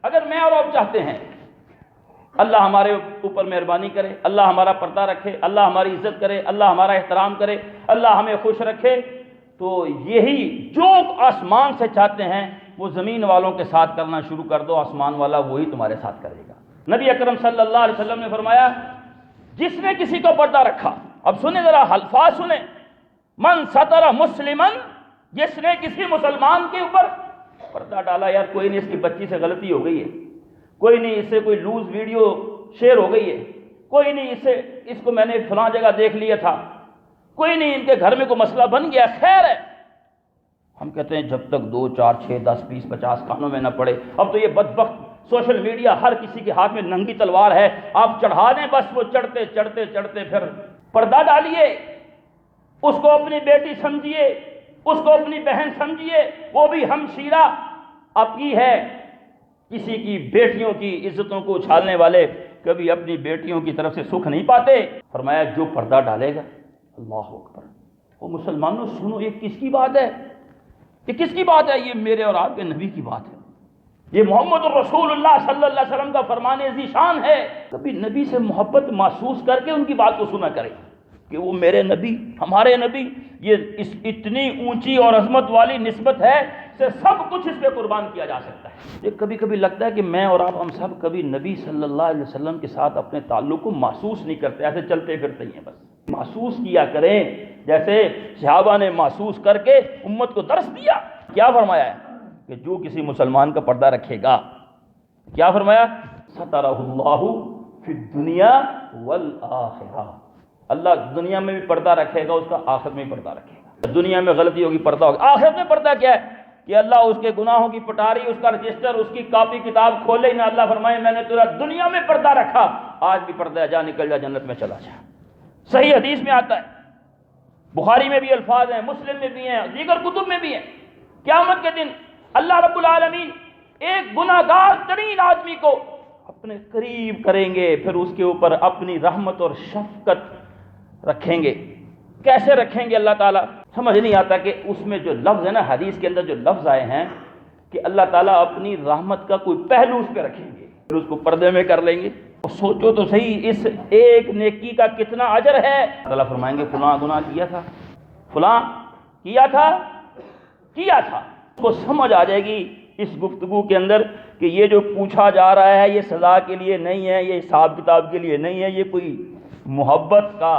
اگر میں اور آپ چاہتے ہیں اللہ ہمارے اوپر مہربانی کرے، اللہ ہمارا پردہ رکھے، اللہ ہماری عزت کرے، اللہ ہمارا احترام کرے، اللہ ہمیں خوش رکھے، تو یہی جو آسمان سے چاہتے ہیں وہ زمین والوں کے ساتھ کرنا شروع کر دو، آسمان والا وہی تمہارے ساتھ کرے گا۔ نبی اکرم صلی اللہ علیہ وسلم نے فرمایا جس نے کسی کو پردہ رکھا، اب سنیں ذرا الفاظ سنیں، من ستر مسلمن، جس نے کسی مسلمان کے اوپر پردہ ڈالا، یار کوئی نہیں اس کی بچی سے غلطی ہو گئی ہے، کوئی نہیں اس سے کوئی لوز ویڈیو شیئر ہو گئی ہے، کوئی نہیں اس کو میں نے فلاں جگہ دیکھ لیا تھا، کوئی نہیں ان کے گھر میں کوئی مسئلہ بن گیا، خیر ہے۔ ہم کہتے ہیں جب تک 2 4 6 10 20 50 کانوں میں نہ پڑے، اب تو یہ بدبخت سوشل میڈیا ہر کسی کے ہاتھ میں ننگی تلوار ہے، آپ چڑھا دیں بس، وہ چڑھتے چڑھتے چڑھتے پھر پردہ ڈالیے، اس کو اپنی بیٹی سمجھیے، اس کو اپنی بہن سمجھیے، وہ بھی ہمشیرہ آپ کی ہے۔ کسی کی بیٹیوں کی عزتوں کو اچھالنے والے کبھی اپنی بیٹیوں کی طرف سے سکھ نہیں پاتے۔ فرمایا جو پردہ ڈالے گا، اللہ اکبر، وہ مسلمانوں سنو، یہ کس کی بات ہے؟ یہ کس کی بات ہے؟ یہ میرے اور آپ کے نبی کی بات ہے، یہ محمد الرسول اللہ صلی اللہ علیہ وسلم کا فرمان ذیشان ہے۔ کبھی نبی سے محبت محسوس کر کے ان کی بات کو سنا کرے کہ وہ میرے نبی، ہمارے نبی، یہ اتنی اونچی اور عظمت والی نسبت ہے کہ سب کچھ اس پہ قربان کیا جا سکتا ہے۔ یہ کبھی کبھی لگتا ہے کہ میں اور آپ ہم سب کبھی نبی صلی اللہ علیہ وسلم کے ساتھ اپنے تعلق کو محسوس نہیں کرتے، ایسے چلتے پھرتے ہی ہیں، بس محسوس کیا کریں جیسے صحابہ نے محسوس کر کے امت کو درس دیا۔ کیا فرمایا ہے کہ جو کسی مسلمان کا پردہ رکھے گا، کیا فرمایا؟ سترہ اللہ فی الدنیا والآخرہ، اللہ دنیا میں بھی پردہ رکھے گا، اس کا آخرت میں بھی پردہ رکھے گا۔ دنیا میں غلطی ہوگی پردہ ہوگا، آخرت میں پردہ کیا ہے کہ اللہ اس کے گناہوں کی پٹاری، اس کا رجسٹر، اس کی کاپی کتاب کھولے ہی نہ، اللہ فرمائے میں نے تیرا دنیا میں پردہ رکھا، آج بھی پردہ ہے، جا نکل جا جنت میں چلا جا۔ صحیح حدیث میں آتا ہے، بخاری میں بھی الفاظ ہیں، مسلم میں بھی ہیں، دیگر کتب میں بھی ہیں، قیامت کے دن اللہ رب العالمین ایک گناہگار ترین آدمی کو اپنے قریب کریں گے، پھر اس کے اوپر اپنی رحمت اور شفقت رکھیں گے۔ کیسے رکھیں گے اللہ تعالیٰ؟ سمجھ نہیں آتا کہ اس میں جو لفظ ہے نا، حدیث کے اندر جو لفظ آئے ہیں کہ اللہ تعالیٰ اپنی رحمت کا کوئی پہلو اس پہ رکھیں گے، پھر اس کو پردے میں کر لیں گے۔ اور سوچو تو صحیح، اس ایک نیکی کا کتنا اجر ہے۔ اللہ فرمائیں گے فلاں گناہ کیا تھا، فلاں کیا تھا، اس کو سمجھ آ جائے گی اس گفتگو کے اندر کہ یہ جو پوچھا جا رہا ہے یہ سزا کے لیے نہیں ہے، یہ حساب کتاب کے لیے نہیں ہے، یہ کوئی محبت کا